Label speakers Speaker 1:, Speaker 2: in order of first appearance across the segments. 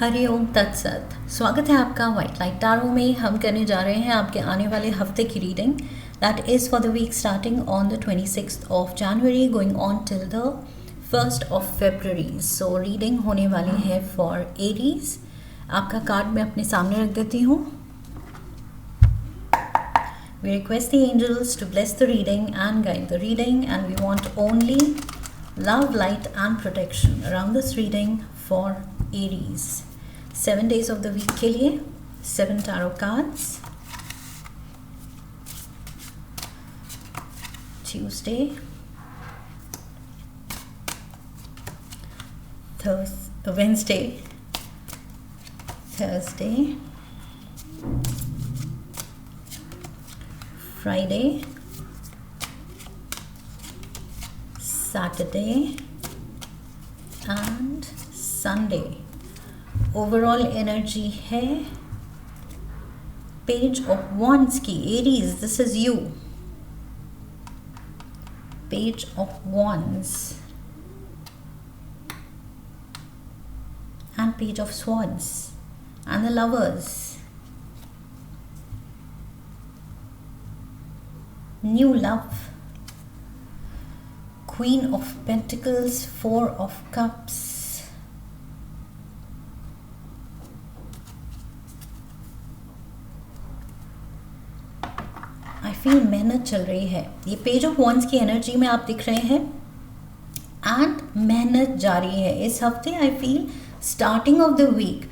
Speaker 1: हरि ओम तत्सत। स्वागत है आपका वाइट लाइट टैरो में। हम करने जा रहे हैं आपके आने वाले हफ्ते की reading that is for the week starting on the 26th of January going on till the 1st of February। So reading होने वाली है फॉर एरीज। आपका कार्ड मैं अपने सामने रख देती हूँ। We request the angels to bless the reading and guide the reading, and we want only love, light and protection around this reading for Aries. 7 days of the week के लिए 7 tarot cards. Tuesday, Wednesday, Thursday, Friday, Saturday and Sunday. Overall energy है page of wands की। Aries, this is you. Page of wands and page of swords and the lovers. New love, queen of pentacles, 4 of cups, feel मेहनत चल रही है। ये page of wands की energy में आप दिख रहे हैं एंड मेहनत जारी है इस हफ्ते। I feel starting of the week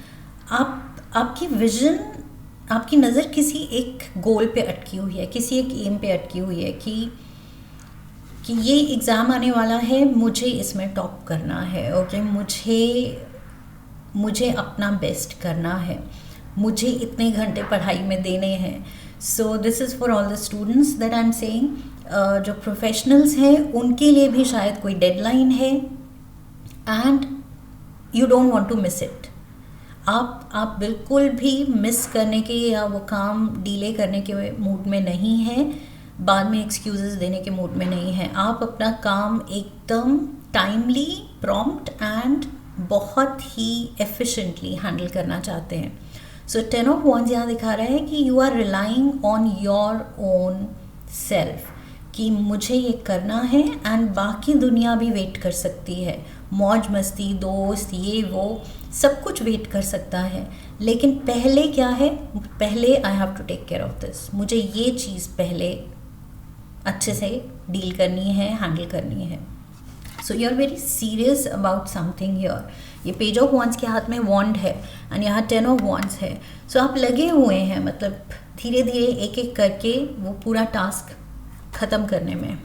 Speaker 1: आपकी विजन, आपकी नज़र किसी एक गोल पे अटकी हुई है, किसी एक एम पे अटकी हुई है कि ये एग्ज़ाम आने वाला है, मुझे इसमें टॉप करना है। ओके, मुझे अपना बेस्ट करना है, मुझे इतने घंटे पढ़ाई में देने हैं। So this is for all the students that I am saying. जो प्रोफेशनल्स हैं उनके लिए भी शायद कोई डेडलाइन है and you don't want to miss it. आप बिल्कुल भी मिस करने के या वो काम डिले करने के मूड में नहीं हैं, बाद में एक्सक्यूजेस देने के मूड में नहीं हैं। आप अपना काम एकदम टाइमली, प्रॉम्प्ट एंड बहुत ही एफिशिएंटली हैंडल करना चाहते हैं। सो 10 ऑफ वॉन्ड्स यहाँ दिखा रहा है कि you are relying on your own self, कि मुझे ये करना है एंड बाकी दुनिया भी वेट कर सकती है। मौज मस्ती, दोस्त, ये वो सब कुछ वेट कर सकता है, लेकिन पहले क्या है, पहले I have to take care of this. मुझे ये चीज़ पहले अच्छे से डील करनी है, हैंडल करनी है। So you are very serious about something here. ये पेज ऑफ वॉन्ड्स के हाथ में वॉन्ड है एंड यहाँ 10 ऑफ वॉन्ड्स है। सो आप लगे हुए हैं, मतलब धीरे धीरे एक एक करके वो पूरा टास्क ख़त्म करने में।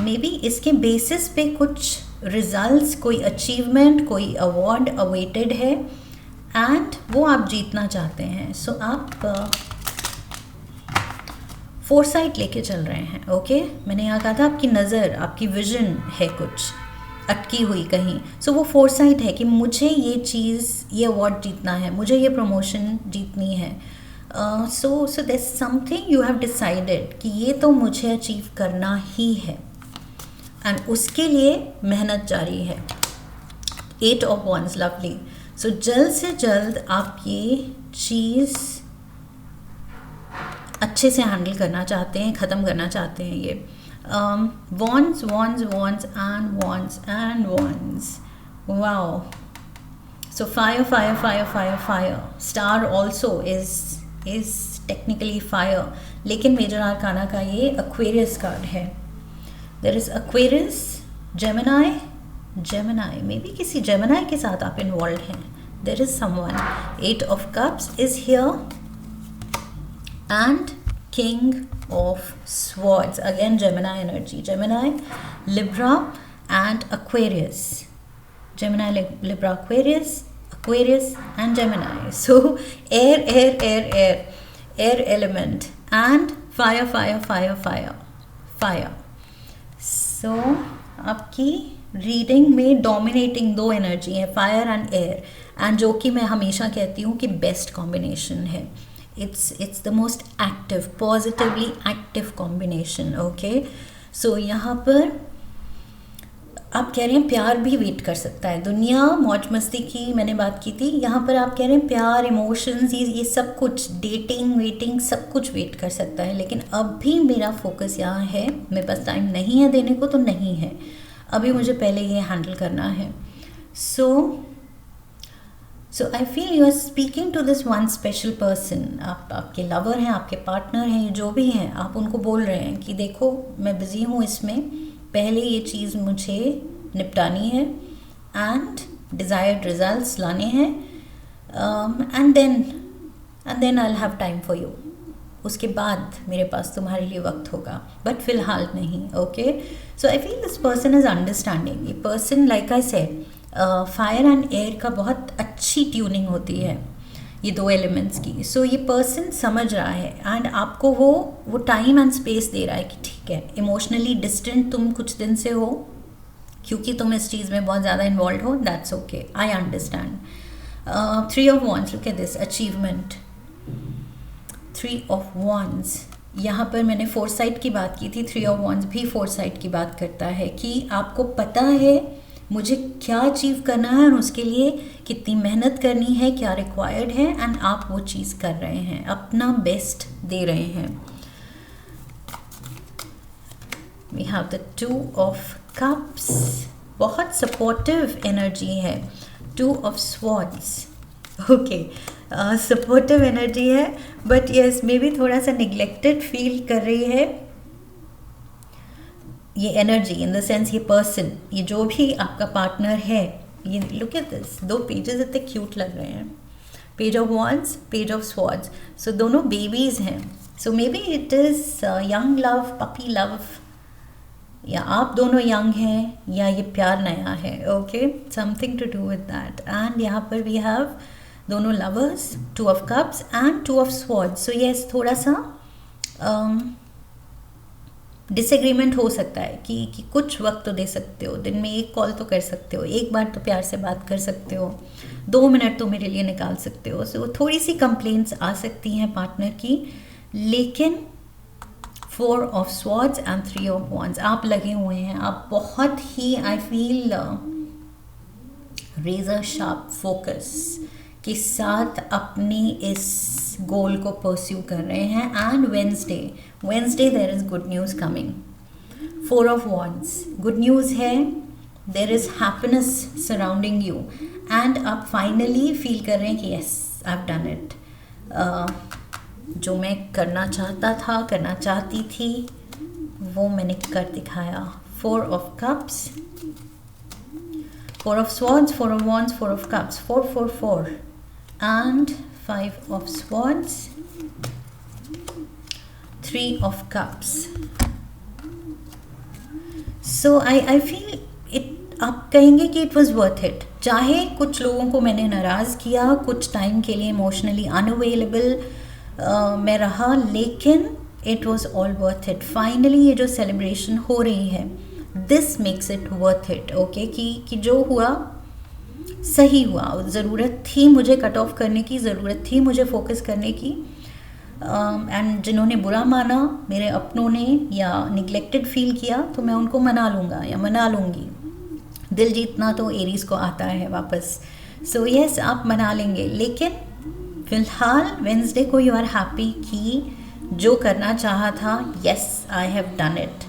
Speaker 1: मे बी इसके बेसिस पे कुछ रिजल्ट्स, कोई अचीवमेंट, कोई अवार्ड अवेटेड है एंड वो आप जीतना चाहते हैं। सो आप फोरसाइट लेके चल रहे हैं। ओके, मैंने यहाँ कहा था आपकी नज़र, आपकी विजन है कुछ अटकी हुई कहीं। सो वो फोरसाइट है कि मुझे ये चीज़, ये अवार्ड जीतना है, मुझे ये प्रमोशन जीतनी है। So there something you have decided कि ये तो मुझे अचीव करना ही है एंड उसके लिए मेहनत जारी है। 8 ऑफ वॉन्ड्स, लवली। सो जल्द से जल्द आप ये चीज़ अच्छे से हैंडल करना चाहते हैं, ख़त्म करना चाहते हैं। ये wands, wands, wands and wands and wands. Wow. So fire, fire, fire, fire, fire. Star also is technically fire, लेकिन मेजर आर्काना का ये एक्वेरियस कार्ड है। There is Aquarius, Gemini, maybe किसी जेमिनाई के साथ आप इन्वॉल्व हैं। There is someone. 8 of cups is here and King of Swords, again Gemini energy. Gemini, Libra and Aquarius. Gemini, Libra, Aquarius and Gemini. So air element and fire. So आपकी reading में dominating 2 energy है, fire and air, and जो कि मैं हमेशा कहती हूँ कि बेस्ट कॉम्बिनेशन है। it's the most active, positively active combination. Okay, so यहाँ पर आप कह रहे हैं प्यार भी वेट कर सकता है। दुनिया मौज मस्ती की मैंने बात की थी, यहाँ पर आप कह रहे हैं प्यार, इमोशंस, ये सब कुछ, डेटिंग वेटिंग सब कुछ वेट कर सकता है। लेकिन अब भी मेरा फोकस यहाँ है, मेरे पास टाइम नहीं है देने को तो नहीं है, अभी मुझे पहले ये हैंडल करना है। So I feel you are speaking to this one special person. आपके लवर हैं, आपके पार्टनर हैं, जो भी हैं, आप उनको बोल रहे हैं कि देखो मैं बिज़ी हूँ इसमें, पहले ये चीज़ मुझे निपटानी है एंड डिज़ायर्ड रिजल्ट्स लाने हैं, and then I will have time for you. उसके बाद मेरे पास तुम्हारे लिए वक्त होगा, बट फिलहाल नहीं। Okay, so I feel this person is understanding. ये person, like I said, fire and air का बहुत अच्छी ट्यूनिंग होती है, ये दो एलिमेंट्स की। सो ये पर्सन समझ रहा है एंड आपको वो टाइम एंड स्पेस दे रहा है कि ठीक है, इमोशनली डिस्टेंट तुम कुछ दिन से हो क्योंकि तुम इस चीज़ में बहुत ज़्यादा इन्वॉल्व हो, that's okay, I understand. 3 of Wands, look at this, achievement. 3 of Wands, यहाँ पर मैंने फोरसाइट की बात की थी, 3 of Wands भी फोरसाइट की बात करता है कि आपको पता है मुझे क्या अचीव करना है और उसके लिए कितनी मेहनत करनी है, क्या रिक्वायर्ड है, एंड आप वो चीज़ कर रहे हैं, अपना बेस्ट दे रहे हैं। We have the 2 of Cups, बहुत सपोर्टिव एनर्जी है। 2 of Swords, okay, supportive energy है, बट यस मे बी थोड़ा सा निगलेक्टेड फील कर रही है ये एनर्जी, इन द सेंस ये पर्सन, ये जो भी आपका पार्टनर है। ये लुक एट दिस, 2 पेजेस इतने क्यूट लग रहे हैं, page of wands, page of swords. So दोनों बेबीज़ हैं। So may be it is young love, puppy love, या आप दोनों यंग हैं या ये प्यार नया है। Okay, something to do with that. And यहाँ पर वी हैव दोनों lovers, 2 of Cups and 2 of Swords। So yes, थोड़ा सा डिसएग्रीमेंट हो सकता है कि कुछ वक्त तो दे सकते हो, दिन में 1 कॉल तो कर सकते हो, एक बार तो प्यार से बात कर सकते हो, 2 मिनट तो मेरे लिए निकाल सकते हो। सो थोड़ी सी कंप्लेंट्स आ सकती हैं पार्टनर की, लेकिन 4 of Swords and 3 of Wands, आप लगे हुए हैं, आप बहुत ही I feel razor sharp focus के साथ अपनी इस गोल को परस्यू कर रहे हैं। And Wednesday there is good news coming. 4 of Wands, good news है, there is happiness surrounding you, and आप फाइनली फील कर रहे हैं कि yes I have done it. जो मैं करना चाहता था, करना चाहती थी, वो मैंने कर दिखाया। 4 of Cups, 4 of Swords, 4 of Wands, 4 of Cups, 4 4 4 and 5 of Swords, 3 of Cups. So I feel it, आप कहेंगे कि इट वॉज वर्थ इट। चाहे कुछ लोगों को मैंने नाराज़ किया, कुछ टाइम के लिए इमोशनली अनअवेलेबल मैं रहा, लेकिन it was all worth it. Finally ये जो सेलिब्रेशन हो रही है, this makes it worth it. Okay, कि जो हुआ सही हुआ, ज़रूरत थी मुझे कट ऑफ करने की, ज़रूरत थी मुझे फोकस करने की, एंड जिन्होंने बुरा माना, मेरे अपनों ने, या निगलेक्टेड फील किया, तो मैं उनको मना लूँगा या मना लूँगी। दिल जीतना तो एरीज को आता है वापस। सो यस, आप मना लेंगे, लेकिन फिलहाल वेंसडे को यू आर हैप्पी कि जो करना चाहा था, yes I have done it.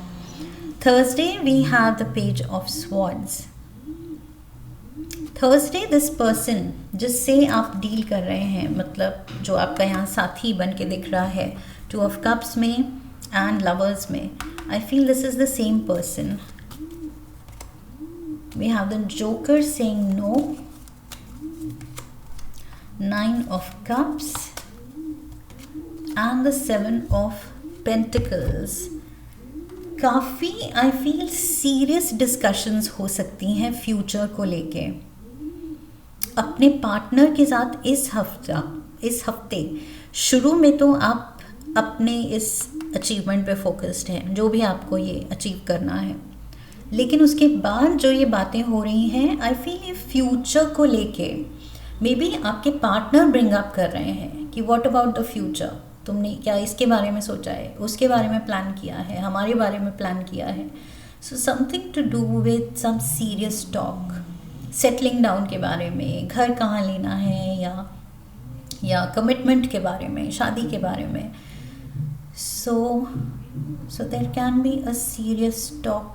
Speaker 1: Thursday we have the page of swords. Thursday this person जिससे आप डील कर रहे हैं, मतलब जो आपका यहाँ साथी बन के दिख रहा है, 2 of Cups में एंड लवर्स में, I feel this is the same person. We have the joker saying no, 9 of Cups and the 7 of Pentacles. काफ़ी आई फील सीरियस डिस्कशंस हो सकती हैं फ्यूचर को लेके अपने पार्टनर के साथ। इस हफ्ते शुरू में तो आप अपने इस अचीवमेंट पे फोकस्ड हैं, जो भी आपको ये अचीव करना है, लेकिन उसके बाद जो ये बातें हो रही हैं, आई फील ये फ्यूचर को लेके मे बी आपके पार्टनर ब्रिंग अप कर रहे हैं कि व्हाट अबाउट द फ्यूचर, तुमने क्या इसके बारे में सोचा है, उसके बारे में प्लान किया है, हमारे बारे में प्लान किया है। So something to do with some serious talk, settling down के बारे में, घर कहाँ लेना है, या कमिटमेंट के बारे में, शादी के बारे में. So there can be a serious talk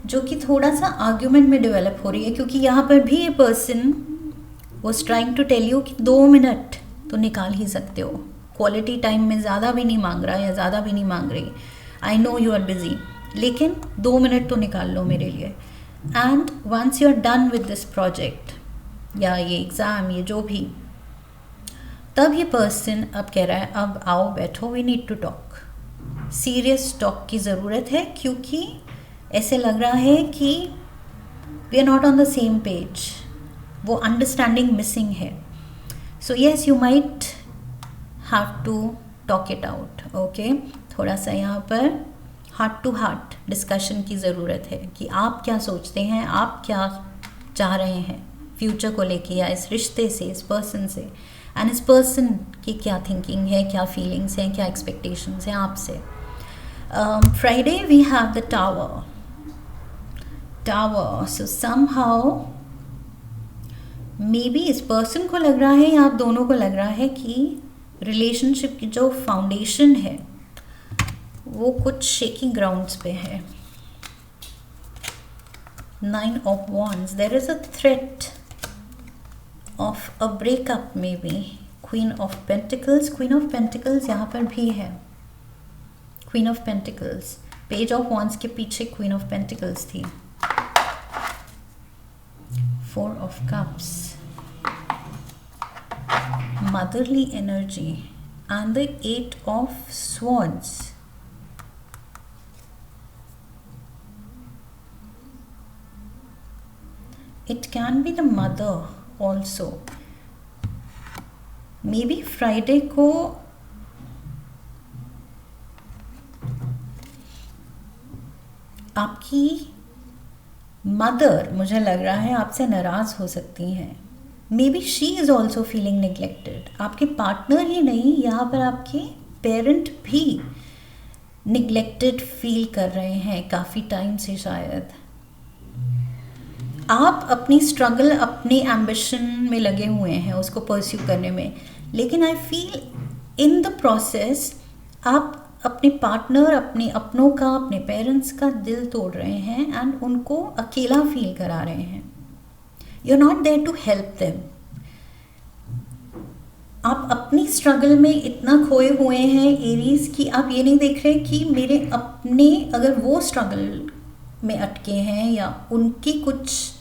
Speaker 1: जो कि थोड़ा सा आर्ग्यूमेंट में डेवलप हो रही है, क्योंकि यहाँ पर भी ये person was trying to tell you कि 2 मिनट तो निकाल ही सकते हो. क्वालिटी टाइम में ज़्यादा भी नहीं मांग रहा या ज़्यादा भी नहीं मांग रही. I know you are busy, लेकिन 2 मिनट तो निकाल लो मेरे लिए. And once you are done with this project या ये एग्ज़ाम, ये जो भी, तब ये पर्सन अब कह रहा है अब आओ बैठो, we need to talk. Serious talk की ज़रूरत है, क्योंकि ऐसे लग रहा है कि we are not on the same page. वो अंडरस्टैंडिंग मिसिंग है. So yes, you might have to talk it out. Okay, थोड़ा सा यहाँ पर हार्ट टू हार्ट डिस्कशन की ज़रूरत है कि आप क्या सोचते हैं, आप क्या चाह रहे हैं फ्यूचर को लेके, या इस रिश्ते से, इस पर्सन से, एंड इस पर्सन की क्या थिंकिंग है, क्या फीलिंग्स हैं, क्या एक्सपेक्टेशंस हैं आपसे. Friday we have the tower. So somehow maybe इस पर्सन को लग रहा है या आप दोनों को लग रहा है कि रिलेशनशिप की जो फाउंडेशन है वो कुछ शेकिंग ग्राउंड्स पे है. 9 of Wands, there is a threat of a breakup maybe. Queen of Pentacles यहाँ पर भी है. Queen of Pentacles, Page of Wands के पीछे Queen of Pentacles थी. 4 of Cups, motherly energy, and the 8 of Swords. It can be the mother also. Maybe Friday को आपकी mother, मुझे लग रहा है, आपसे नाराज़ हो सकती हैं. May be she is also feeling neglected. आपके पार्टनर ही नहीं, यहाँ पर आपके पेरेंट भी निगलेक्टेड फील कर रहे हैं काफ़ी टाइम से शायद. आप अपनी स्ट्रगल, अपनी एम्बिशन में लगे हुए हैं उसको परस्यू करने में, लेकिन I feel in the process आप अपने पार्टनर, अपने अपनों का, अपने पेरेंट्स का दिल तोड़ रहे हैं एंड उनको अकेला फील करा रहे हैं. You are not there to help them. आप अपनी स्ट्रगल में इतना खोए हुए हैं एरीज की आप ये नहीं देख रहे कि मेरे अपने, अगर वो स्ट्रगल में अटके हैं या उनकी कुछ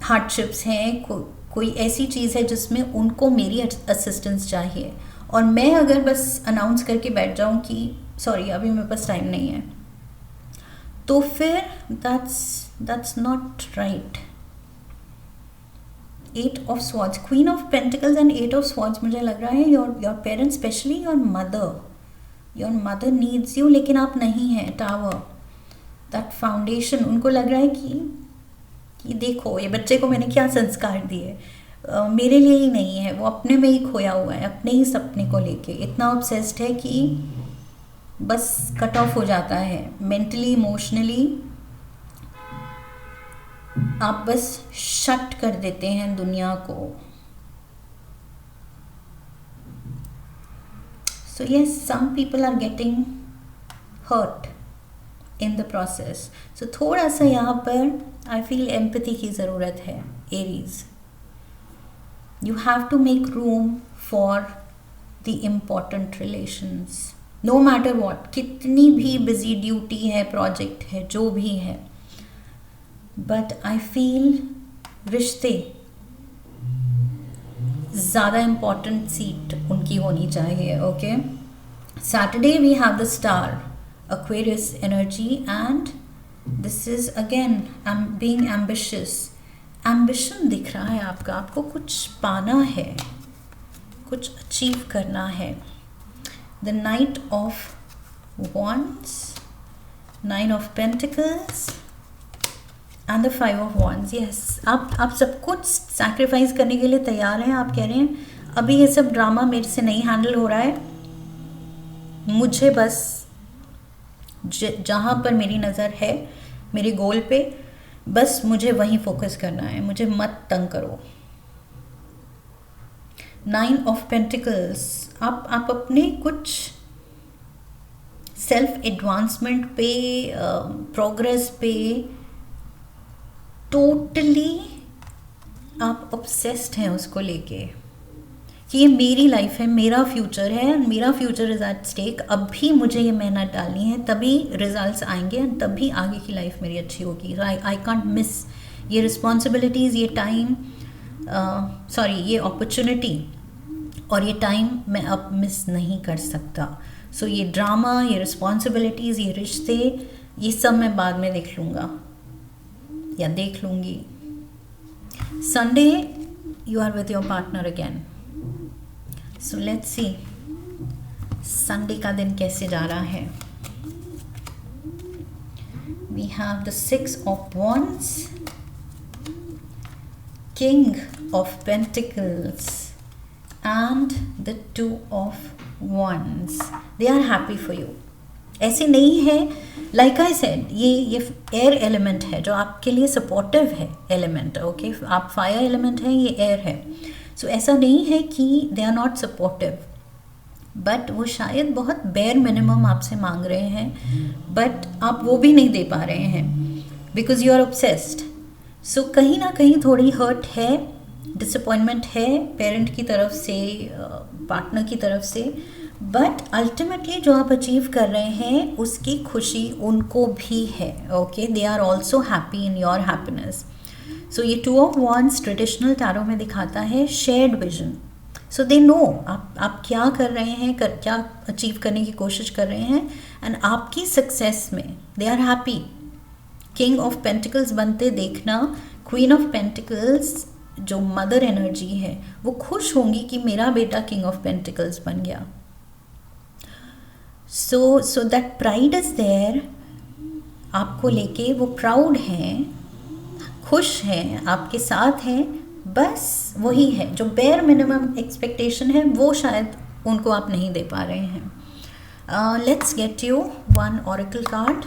Speaker 1: हार्डशिप्स हैं, कोई ऐसी चीज़ है जिसमें उनको मेरी असिस्टेंस चाहिए, और मैं अगर बस अनाउंस करके बैठ जाऊं कि सॉरी अभी मेरे पास टाइम नहीं है, तो फिर that's not right. 8 of Swords, Queen of Pentacles and 8 of Swords, मुझे लग रहा है your parents, specially your mother needs you, लेकिन आप नहीं हैं. टावर, दैट फाउंडेशन, उनको लग रहा है कि देखो ये बच्चे को मैंने क्या संस्कार दिए, मेरे लिए ही नहीं है, वो अपने में ही खोया हुआ है, अपने ही सपने को लेके इतना ऑब्सेस्ड है कि बस कट ऑफ हो जाता है मेंटली, इमोशनली. आप बस शट कर देते हैं दुनिया को. So yes, some people are getting hurt in the process. So थोड़ा सा यहाँ पर आई फील एम्पैथी की ज़रूरत है Aries. You have to make room for the important relations. No matter what, कितनी भी busy duty है, project है, जो भी है, but I feel रिश्ते ज़्यादा important seat उनकी होनी चाहिए. Okay? Saturday we have the star, Aquarius energy, and this is again being ambitious. Ambition दिख रहा है आपका, आपको कुछ पाना है, कुछ अचीव करना है. The night of wands, 9 of Pentacles and the 5 of Wands. Yes, आप सब कुछ सैक्रिफाइस करने के लिए तैयार हैं. आप कह रहे हैं अभी ये सब ड्रामा मेरे से नहीं हैंडल हो रहा है, मुझे बस जहाँ पर मेरी नज़र है मेरे गोल पे, बस मुझे वहीं फोकस करना है, मुझे मत तंग करो। 9 ऑफ पेंटिकल्स, आप अपने कुछ सेल्फ एडवांसमेंट पे, प्रोग्रेस पे टोटली आप ऑब्सेस्ड हैं उसको लेके कि ये मेरी लाइफ है, मेरा फ्यूचर है, मेरा फ्यूचर इज़ एट स्टेक। अभी मुझे ये मेहनत डालनी है, तभी रिजल्ट्स आएंगे, तभी आगे की लाइफ मेरी अच्छी होगी। आई कांट मिस ये रिस्पॉन्सिबिलिटीज़, ये टाइम, ये अपॉर्चुनिटी और ये टाइम मैं अब मिस नहीं कर सकता। सो ये ड्रामा, ये रिस्पॉन्सिबिलिटीज़, ये रिश्ते, ये सब मैं बाद में देख लूँगा या देख लूँगी। Sunday you are with your partner again. So let's see Sunday का दिन कैसे जा रहा है। We have the 6 of wands, king of pentacles and the 2 of wands. They are happy for you. ऐसे नहीं है, लाइक आई सेड, ये एयर एलिमेंट है जो आपके लिए सपोर्टिव है एलिमेंट। ओके, आप फायर एलिमेंट है, ये एयर है। सो ऐसा नहीं है कि they are not supportive, but वो शायद बहुत बेयर मिनिमम आपसे मांग रहे हैं, बट आप वो भी नहीं दे पा रहे हैं बिकॉज यू आर ऑब्सेस्ड। सो कहीं ना कहीं थोड़ी हर्ट है, डिसअपॉइंटमेंट है पेरेंट की तरफ से, पार्टनर की तरफ से, बट अल्टीमेटली जो आप अचीव कर रहे हैं उसकी खुशी उनको भी है। Okay, they are also happy in your happiness. So ये 2 ऑफ वॉन्ड्स ट्रेडिशनल टैरो में दिखाता है shared vision. So they know आप क्या कर रहे हैं, क्या अचीव करने की कोशिश कर रहे हैं, एंड आपकी सक्सेस में they are happy. King of pentacles बनते देखना, क्वीन ऑफ पेंटिकल्स जो मदर एनर्जी है वो खुश होंगी कि मेरा बेटा किंग ऑफ पेंटिकल्स बन गया। So that pride is there, आपको लेके वो प्राउड हैं, खुश हैं, आपके साथ हैं। बस वही है जो बेयर मिनिमम एक्सपेक्टेशन है, वो शायद उनको आप नहीं दे पा रहे हैं। Let's get you 1 oracle card.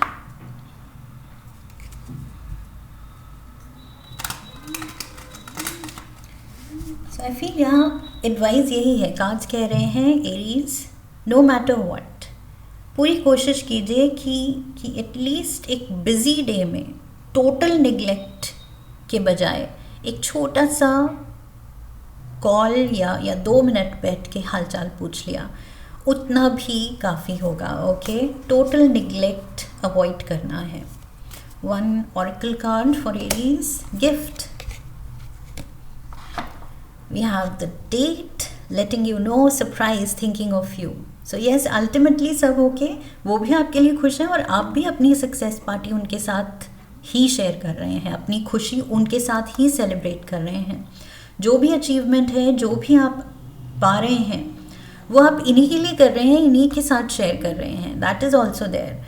Speaker 1: So I feel यहाँ एडवाइस यही है, कार्ड्स कह रहे हैं एरीज, नो मैटर व्हाट, पूरी कोशिश कीजिए कि एटलीस्ट एक बिजी डे में टोटल निगलेक्ट के बजाय एक छोटा सा कॉल या 2 मिनट बैठ के हालचाल पूछ लिया, उतना भी काफ़ी होगा। ओके, टोटल निगलेक्ट अवॉइड करना है। 1 oracle card for Aries, gift. We have the date, letting you know, surprise, thinking of you. So yes, ultimately सब ओके, वो भी आपके लिए खुश हैं और आप भी अपनी सक्सेस पार्टी उनके साथ ही शेयर कर रहे हैं, अपनी खुशी उनके साथ ही सेलिब्रेट कर रहे हैं। जो भी अचीवमेंट है, जो भी आप पा रहे हैं, वो आप इन्हीं के लिए कर रहे हैं, इन्हीं के साथ शेयर कर रहे हैं। That is also there.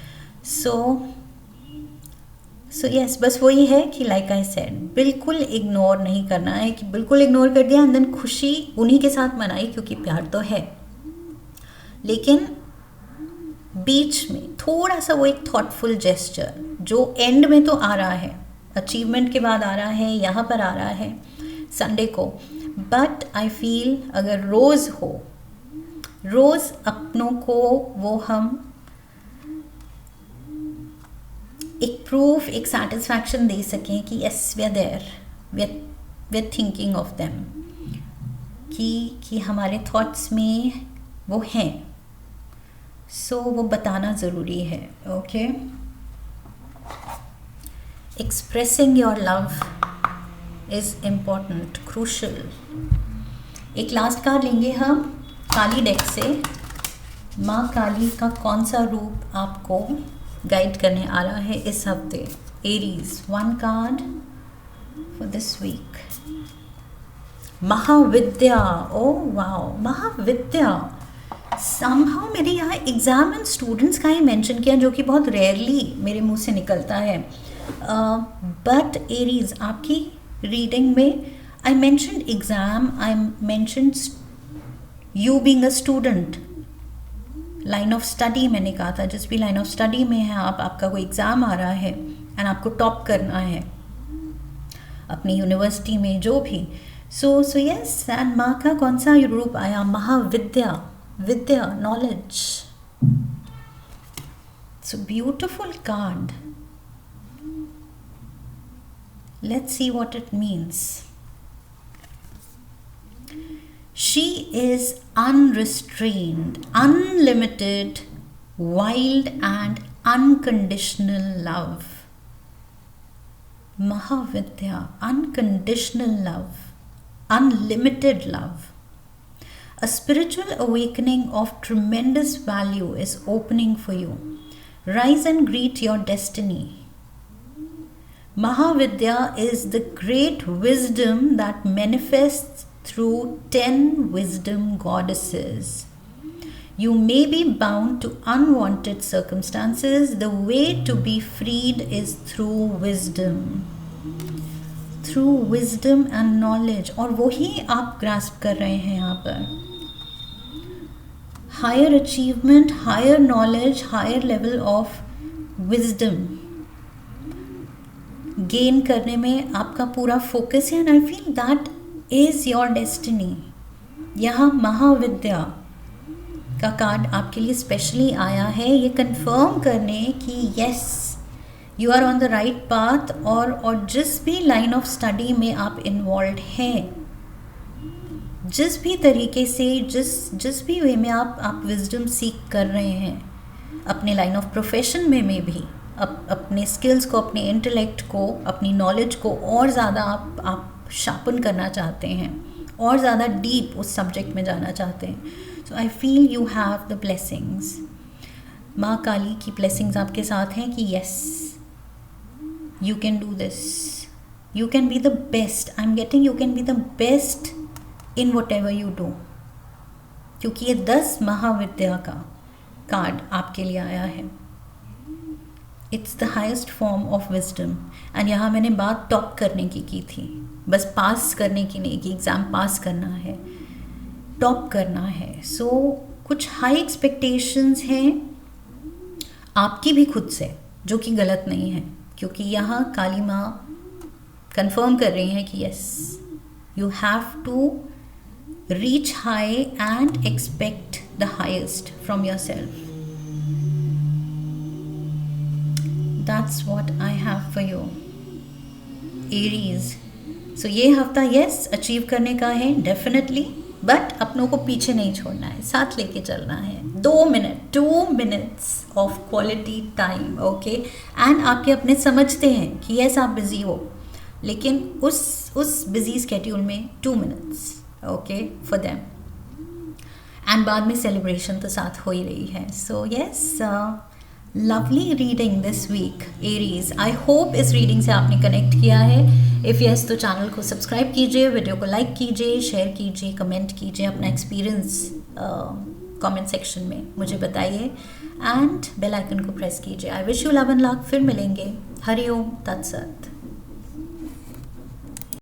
Speaker 1: So yes, बस वही है कि लाइक आई सेड, बिल्कुल इग्नोर नहीं करना है कि बिल्कुल इग्नोर कर दिया एंड देन खुशी उन्हीं के साथ मनाई, क्योंकि प्यार तो है, लेकिन बीच में थोड़ा सा वो एक थॉटफुल जेस्चर जो एंड में तो आ रहा है, अचीवमेंट के बाद आ रहा है, यहाँ पर आ रहा है संडे को, बट आई फील अगर रोज़ हो, रोज़ अपनों को वो हम एक प्रूफ, एक सेटिस्फैक्शन दे सकें कि yes we are there, we are thinking of them, कि हमारे थॉट्स में वो हैं। सो वो बताना ज़रूरी है। Okay, expressing your love is important, crucial. एक लास्ट कार्ड लेंगे हम काली डेक से। माँ काली का कौन सा रूप आपको गाइड करने आ रहा है इस हफ्ते? Aries, 1 card for this week. Mahavidya, oh wow, Mahavidya. Somehow मेरे यहाँ एग्जाम एंड स्टूडेंट्स का ही मेंशन किया, जो कि बहुत रेयरली मेरे मुंह से निकलता है, बट एरीज आपकी रीडिंग में I mentioned exam, I mentioned you being a student, line of study मैंने कहा था, जिस भी लाइन ऑफ स्टडी में है आप, आपका कोई एग्ज़ाम आ रहा है एंड आपको टॉप करना है अपनी यूनिवर्सिटी में, जो भी। सो यस, एंड माँ का कौन सा रूप आया? महाविद्या, विद्या, knowledge. So beautiful card. Let's see what it means. She is unrestrained, unlimited, wild and unconditional love. Mahavidya, unconditional love, unlimited love. A spiritual awakening of tremendous value is opening for you. Rise and greet your destiny. Mahavidya is the great wisdom that manifests through 10 wisdom goddesses. You may be bound to unwanted circumstances. The way to be freed is through wisdom. Through wisdom and knowledge. और वही आप grasp कर रहे हैं यहाँ पर। Higher achievement, higher knowledge, higher level of wisdom gain करने में आपका पूरा फोकस है, and I feel that is your destiny. यहाँ महाविद्या का कार्ड आपके लिए स्पेशली आया है ये कंफर्म करने कि yes, you are on the right path, और जिस भी लाइन ऑफ स्टडी में आप इन्वॉल्व हैं, जिस भी तरीके से, जिस भी वे में आप विजडम सीख कर रहे हैं, अपने लाइन ऑफ प्रोफेशन में भी अपने स्किल्स को, अपने इंटेलेक्ट को, अपनी नॉलेज को और ज़्यादा आप शार्पन करना चाहते हैं, और ज़्यादा डीप उस सब्जेक्ट में जाना चाहते हैं। So I feel you have the blessings. माँ काली की ब्लेसिंग्स आपके साथ हैं कि yes, you can do this, you can be the best. I am getting you can be the best in whatever you do, क्योंकि ये 10 महाविद्या का card आपके लिए आया है। It's the highest form of wisdom. And यहाँ मैंने बात टॉप करने की थी, बस पास करने की नहीं, कि एग्ज़ाम पास करना है, टॉप करना है। सो कुछ हाई एक्सपेक्टेशंस हैं आपकी भी खुद से, जो कि गलत नहीं है, क्योंकि यहाँ काली माँ कंफर्म कर रही हैं कि yes, you have to reach high and expect the highest from yourself. That's what I have for you, Aries. So ये हफ्ता यस अचीव करने का है डेफिनेटली, बट अपनों को पीछे नहीं छोड़ना है, साथ लेके चलना है। 2 minutes of quality time, okay. And आपके अपने समझते हैं कि यस आप बिजी हो, लेकिन उस बिजी स्केड्यूल में 2 minutes, okay, for them. And बाद में सेलिब्रेशन तो साथ हो ही रही है। So yes, lovely reading this week Aries. I hope इस रीडिंग से आपने कनेक्ट किया है। इफ़ यस तो चैनल को सब्सक्राइब कीजिए, वीडियो को लाइक कीजिए, शेयर कीजिए, कमेंट कीजिए, अपना एक्सपीरियंस कमेंट सेक्शन में मुझे बताइए, एंड बेल आइकन को प्रेस कीजिए। I wish you love and luck. फिर मिलेंगे। हरि ओम तत्सत।